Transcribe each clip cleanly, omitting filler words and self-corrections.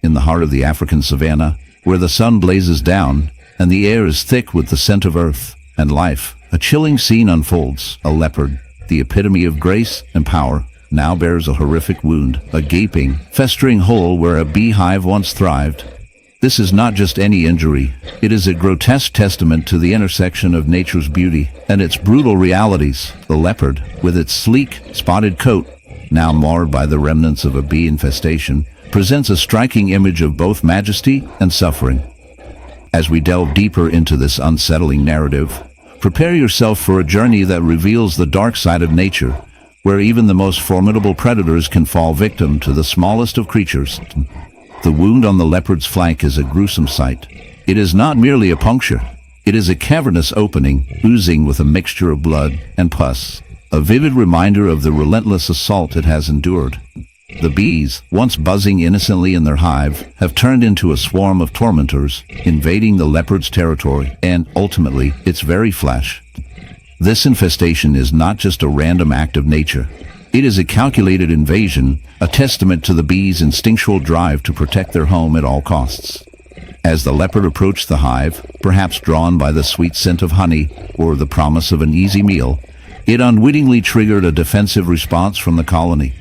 In the heart of the African savanna, where the sun blazes down and the air is thick with the scent of earth and life, a chilling scene unfolds. A leopard, the epitome of grace and power, now bears a horrific wound, a gaping, festering hole where a beehive once thrived. This is not just any injury, it is a grotesque testament to the intersection of nature's beauty and its brutal realities. The leopard, with its sleek, spotted coat, now marred by the remnants of a bee infestation, presents a striking image of both majesty and suffering. As we delve deeper into this unsettling narrative, prepare yourself for a journey that reveals the dark side of nature, where even the most formidable predators can fall victim to the smallest of creatures. The wound on the leopard's flank is a gruesome sight. It is not merely a puncture. It is a cavernous opening, oozing with a mixture of blood and pus, a vivid reminder of the relentless assault it has endured. The bees, once buzzing innocently in their hive, have turned into a swarm of tormentors, invading the leopard's territory and, ultimately, its very flesh. This infestation is not just a random act of nature. It is a calculated invasion, a testament to the bees' instinctual drive to protect their home at all costs. As the leopard approached the hive, perhaps drawn by the sweet scent of honey or the promise of an easy meal, it unwittingly triggered a defensive response from the colony.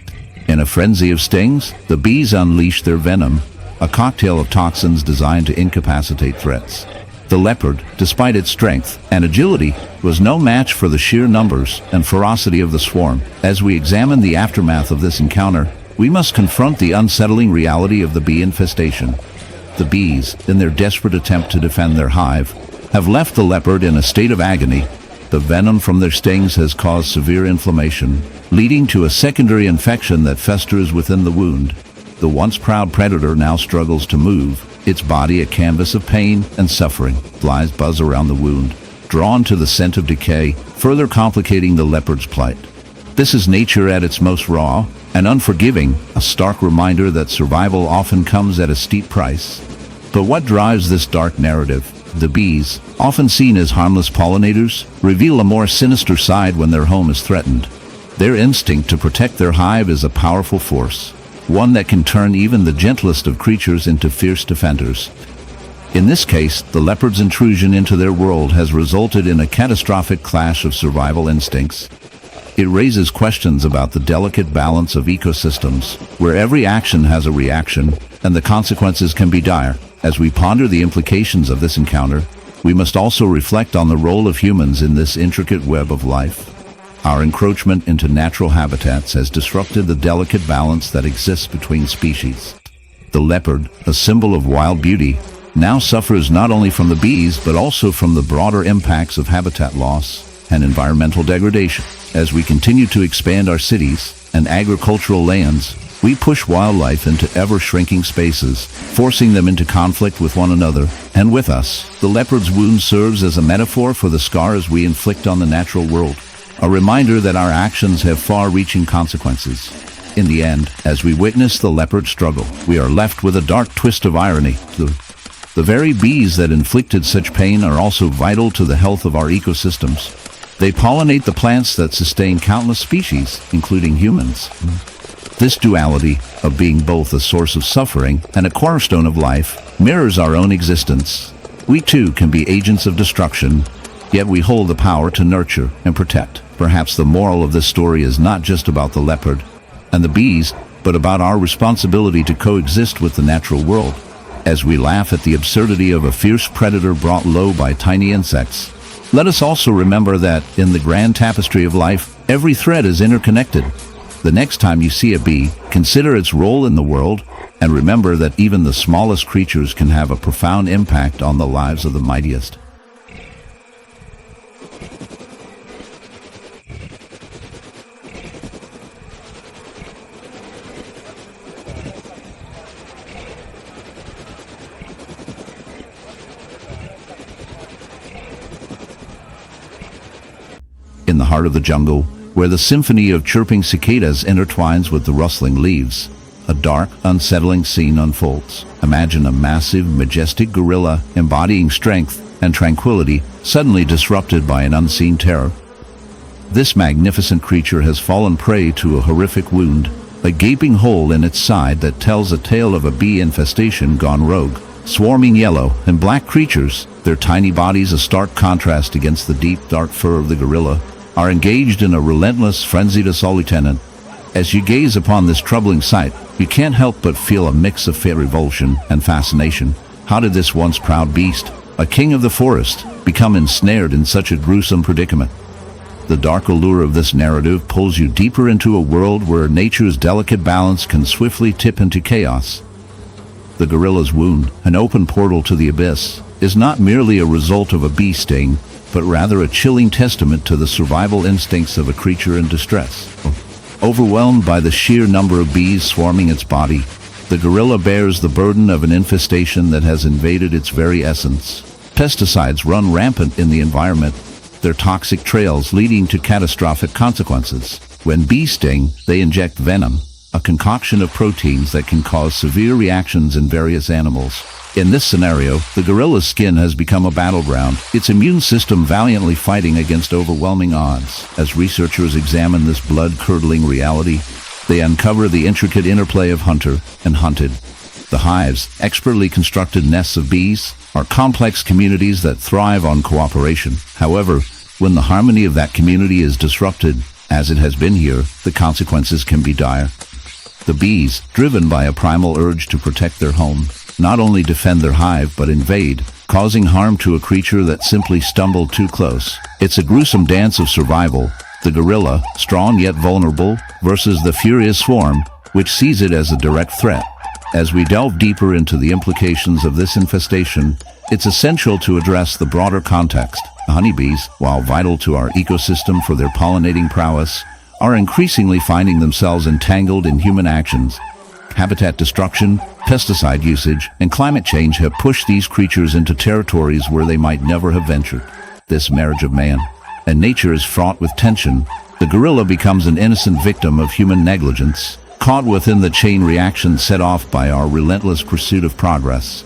In a frenzy of stings, the bees unleashed their venom, a cocktail of toxins designed to incapacitate threats. The leopard, despite its strength and agility, was no match for the sheer numbers and ferocity of the swarm. As we examine the aftermath of this encounter, we must confront the unsettling reality of the bee infestation. The bees, in their desperate attempt to defend their hive, have left the leopard in a state of agony. The venom from their stings has caused severe inflammation, leading to a secondary infection that festers within the wound. The once proud predator now struggles to move, its body a canvas of pain and suffering. Flies buzz around the wound, drawn to the scent of decay, further complicating the leopard's plight. This is nature at its most raw and unforgiving, a stark reminder that survival often comes at a steep price. But what drives this dark narrative? The bees, often seen as harmless pollinators, reveal a more sinister side when their home is threatened. Their instinct to protect their hive is a powerful force, one that can turn even the gentlest of creatures into fierce defenders. In this case, the leopard's intrusion into their world has resulted in a catastrophic clash of survival instincts. It raises questions about the delicate balance of ecosystems, where every action has a reaction, and the consequences can be dire. As we ponder the implications of this encounter, we must also reflect on the role of humans in this intricate web of life. Our encroachment into natural habitats has disrupted the delicate balance that exists between species. The leopard, a symbol of wild beauty, now suffers not only from the bees but also from the broader impacts of habitat loss and environmental degradation. As we continue to expand our cities and agricultural lands, we push wildlife into ever-shrinking spaces, forcing them into conflict with one another and with us. The leopard's wound serves as a metaphor for the scars we inflict on the natural world, a reminder that our actions have far-reaching consequences. In the end, as we witness the leopard struggle, we are left with a dark twist of irony. The very bees that inflicted such pain are also vital to the health of our ecosystems. They pollinate the plants that sustain countless species, including humans. This duality, of being both a source of suffering and a cornerstone of life, mirrors our own existence. We too can be agents of destruction, yet we hold the power to nurture and protect. Perhaps the moral of this story is not just about the leopard and the bees, but about our responsibility to coexist with the natural world. As we laugh at the absurdity of a fierce predator brought low by tiny insects, let us also remember that, in the grand tapestry of life, every thread is interconnected. The next time you see a bee, consider its role in the world, and remember that even the smallest creatures can have a profound impact on the lives of the mightiest. In the heart of the jungle, where the symphony of chirping cicadas intertwines with the rustling leaves, a dark, unsettling scene unfolds. Imagine a massive, majestic gorilla embodying strength and tranquility, suddenly disrupted by an unseen terror. This magnificent creature has fallen prey to a horrific wound, a gaping hole in its side that tells a tale of a bee infestation gone rogue. Swarming yellow and black creatures, their tiny bodies a stark contrast against the deep, dark fur of the gorilla, are engaged in a relentless, frenzied assault. Lieutenant, as you gaze upon this troubling sight, you can't help but feel a mix of revulsion and fascination. How did this once proud beast, a king of the forest, become ensnared in such a gruesome predicament? The dark allure of this narrative pulls you deeper into a world where nature's delicate balance can swiftly tip into chaos. The gorilla's wound, an open portal to the abyss, is not merely a result of a bee sting, but rather a chilling testament to the survival instincts of a creature in distress. Overwhelmed by the sheer number of bees swarming its body, the gorilla bears the burden of an infestation that has invaded its very essence. Pesticides run rampant in the environment, their toxic trails leading to catastrophic consequences. When bees sting, they inject venom, a concoction of proteins that can cause severe reactions in various animals. In this scenario, the gorilla's skin has become a battleground, its immune system valiantly fighting against overwhelming odds. As researchers examine this blood-curdling reality, they uncover the intricate interplay of hunter and hunted. The hives, expertly constructed nests of bees, are complex communities that thrive on cooperation. However, when the harmony of that community is disrupted, as it has been here, the consequences can be dire. The bees, driven by a primal urge to protect their home, not only defend their hive but invade, causing harm to a creature that simply stumbled too close. It's a gruesome dance of survival, the gorilla, strong yet vulnerable, versus the furious swarm, which sees it as a direct threat. As we delve deeper into the implications of this infestation, it's essential to address the broader context. The honeybees, while vital to our ecosystem for their pollinating prowess, are increasingly finding themselves entangled in human actions. Habitat destruction, pesticide usage, and climate change have pushed these creatures into territories where they might never have ventured. This marriage of man and nature is fraught with tension. The gorilla becomes an innocent victim of human negligence, caught within the chain reaction set off by our relentless pursuit of progress.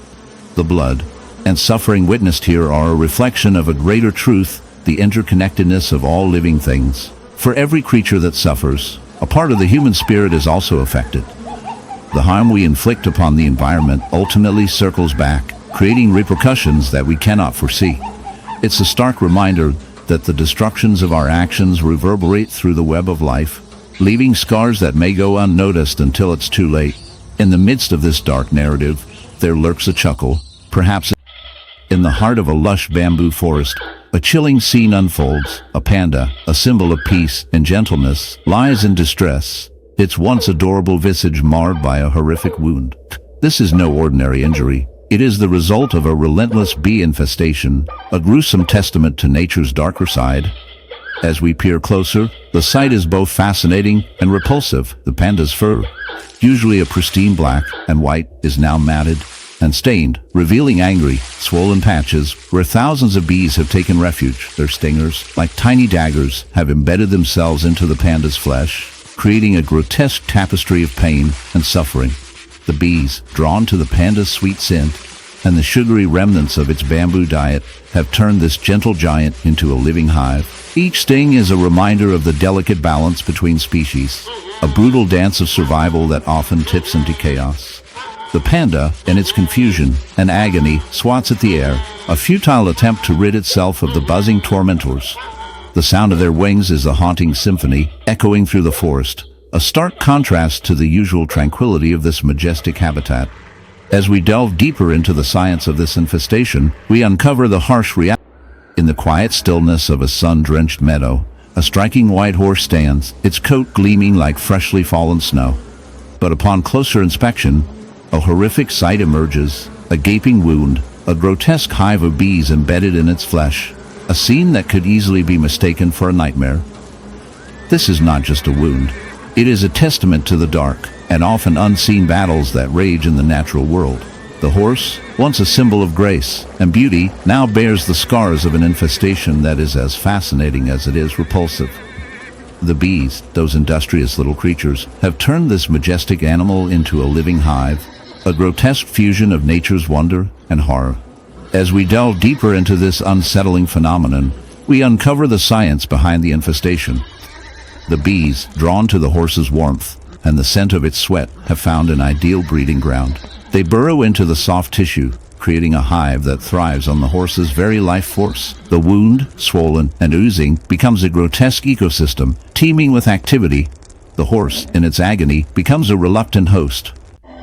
The blood and suffering witnessed here are a reflection of a greater truth, the interconnectedness of all living things. For every creature that suffers, a part of the human spirit is also affected. The harm we inflict upon the environment ultimately circles back, creating repercussions that we cannot foresee. It's a stark reminder that the destructions of our actions reverberate through the web of life, leaving scars that may go unnoticed until it's too late. In the midst of this dark narrative, there lurks a chuckle. Perhaps in the heart of a lush bamboo forest, a chilling scene unfolds. A panda, a symbol of peace and gentleness, lies in distress, its once adorable visage marred by a horrific wound. This is no ordinary injury. It is the result of a relentless bee infestation, a gruesome testament to nature's darker side. As we peer closer, the sight is both fascinating and repulsive. The panda's fur, usually a pristine black and white, is now matted and stained, revealing angry, swollen patches where thousands of bees have taken refuge. Their stingers, like tiny daggers, have embedded themselves into the panda's flesh, creating a grotesque tapestry of pain and suffering. The bees, drawn to the panda's sweet scent and the sugary remnants of its bamboo diet, have turned this gentle giant into a living hive. Each sting is a reminder of the delicate balance between species, a brutal dance of survival that often tips into chaos. The panda, in its confusion and agony, swats at the air, a futile attempt to rid itself of the buzzing tormentors. The sound of their wings is a haunting symphony, echoing through the forest, a stark contrast to the usual tranquility of this majestic habitat. As we delve deeper into the science of this infestation, we uncover the harsh reality. In the quiet stillness of a sun-drenched meadow, a striking white horse stands, its coat gleaming like freshly fallen snow. But upon closer inspection, a horrific sight emerges, a gaping wound, a grotesque hive of bees embedded in its flesh, a scene that could easily be mistaken for a nightmare. This is not just a wound. It is a testament to the dark and often unseen battles that rage in the natural world. The horse, once a symbol of grace and beauty, now bears the scars of an infestation that is as fascinating as it is repulsive. The bees, those industrious little creatures, have turned this majestic animal into a living hive, a grotesque fusion of nature's wonder and horror. As we delve deeper into this unsettling phenomenon, we uncover the science behind the infestation. The bees, drawn to the horse's warmth, and the scent of its sweat have found an ideal breeding ground. They burrow into the soft tissue, creating a hive that thrives on the horse's very life force. The wound, swollen and oozing, becomes a grotesque ecosystem, teeming with activity. The horse, in its agony, becomes a reluctant host.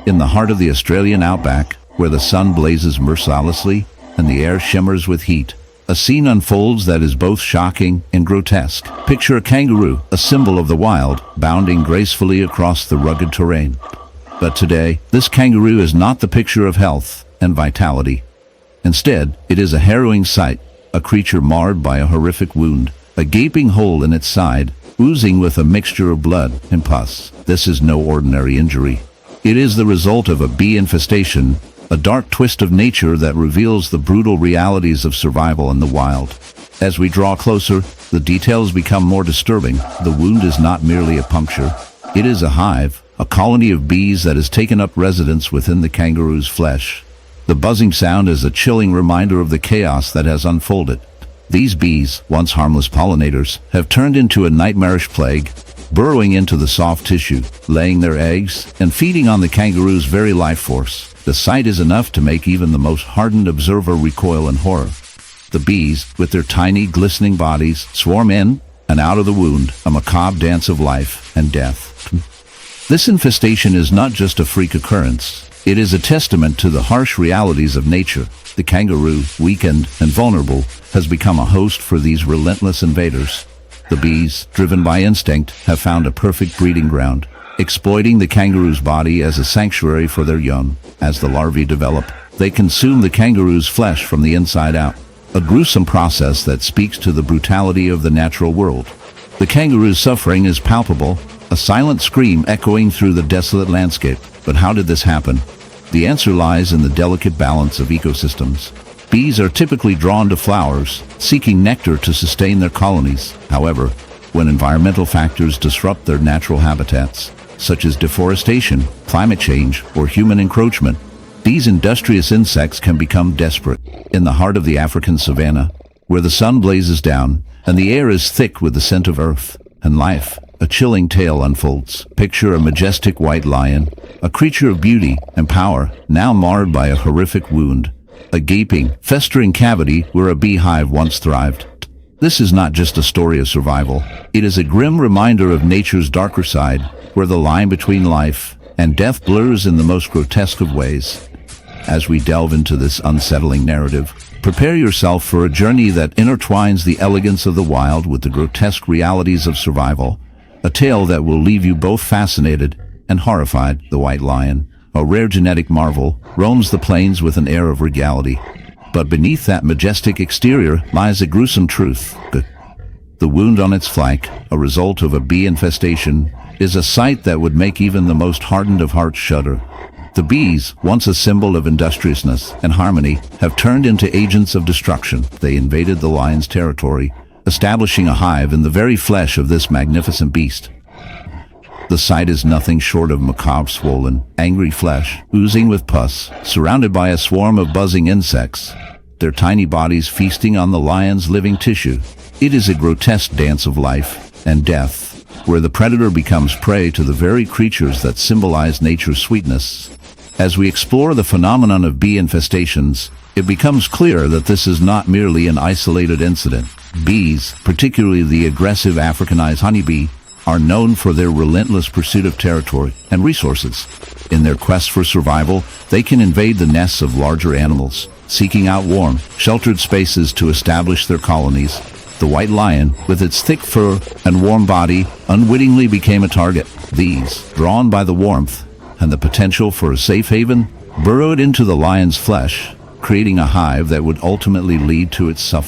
In the heart of the Australian outback, where the sun blazes mercilessly and the air shimmers with heat, a scene unfolds that is both shocking and grotesque. Picture a kangaroo, a symbol of the wild, bounding gracefully across the rugged terrain. But today, this kangaroo is not the picture of health and vitality. Instead, it is a harrowing sight, a creature marred by a horrific wound, a gaping hole in its side, oozing with a mixture of blood and pus. This is no ordinary injury. It is the result of a bee infestation, a dark twist of nature that reveals the brutal realities of survival in the wild. As we draw closer, the details become more disturbing. The wound is not merely a puncture. It is a hive, a colony of bees that has taken up residence within the kangaroo's flesh. The buzzing sound is a chilling reminder of the chaos that has unfolded. These bees, once harmless pollinators, have turned into a nightmarish plague, burrowing into the soft tissue, laying their eggs, and feeding on the kangaroo's very life force. The sight is enough to make even the most hardened observer recoil in horror. The bees, with their tiny, glistening bodies, swarm in and out of the wound, a macabre dance of life and death. This infestation is not just a freak occurrence. It is a testament to the harsh realities of nature. The kangaroo, weakened and vulnerable, has become a host for these relentless invaders. The bees, driven by instinct, have found a perfect breeding ground, exploiting the kangaroo's body as a sanctuary for their young. As the larvae develop, they consume the kangaroo's flesh from the inside out, a gruesome process that speaks to the brutality of the natural world. The kangaroo's suffering is palpable, a silent scream echoing through the desolate landscape. But how did this happen? The answer lies in the delicate balance of ecosystems. Bees are typically drawn to flowers, seeking nectar to sustain their colonies. However, when environmental factors disrupt their natural habitats, such as deforestation, climate change, or human encroachment, these industrious insects can become desperate. In the heart of the African savanna, where the sun blazes down and the air is thick with the scent of earth and life, a chilling tale unfolds. Picture a majestic white lion, a creature of beauty and power, now marred by a horrific wound, a gaping, festering cavity where a beehive once thrived. This is not just a story of survival. It is a grim reminder of nature's darker side, where the line between life and death blurs in the most grotesque of ways. As we delve into this unsettling narrative, prepare yourself for a journey that intertwines the elegance of the wild with the grotesque realities of survival. A tale that will leave you both fascinated and horrified. The white lion, a rare genetic marvel, roams the plains with an air of regality. But beneath that majestic exterior lies a gruesome truth. The wound on its flank, a result of a bee infestation, is a sight that would make even the most hardened of hearts shudder. The bees, once a symbol of industriousness and harmony, have turned into agents of destruction. They invaded the lion's territory, establishing a hive in the very flesh of this magnificent beast. The sight is nothing short of macabre, swollen, angry flesh, oozing with pus, surrounded by a swarm of buzzing insects, their tiny bodies feasting on the lion's living tissue. It is a grotesque dance of life and death, where the predator becomes prey to the very creatures that symbolize nature's sweetness. As we explore the phenomenon of bee infestations, it becomes clear that this is not merely an isolated incident. Bees, particularly the aggressive Africanized honeybee, are known for their relentless pursuit of territory and resources. In their quest for survival, they can invade the nests of larger animals, seeking out warm, sheltered spaces to establish their colonies. The white lion, with its thick fur and warm body, unwittingly became a target. These, drawn by the warmth and the potential for a safe haven, burrowed into the lion's flesh, creating a hive that would ultimately lead to its suffering.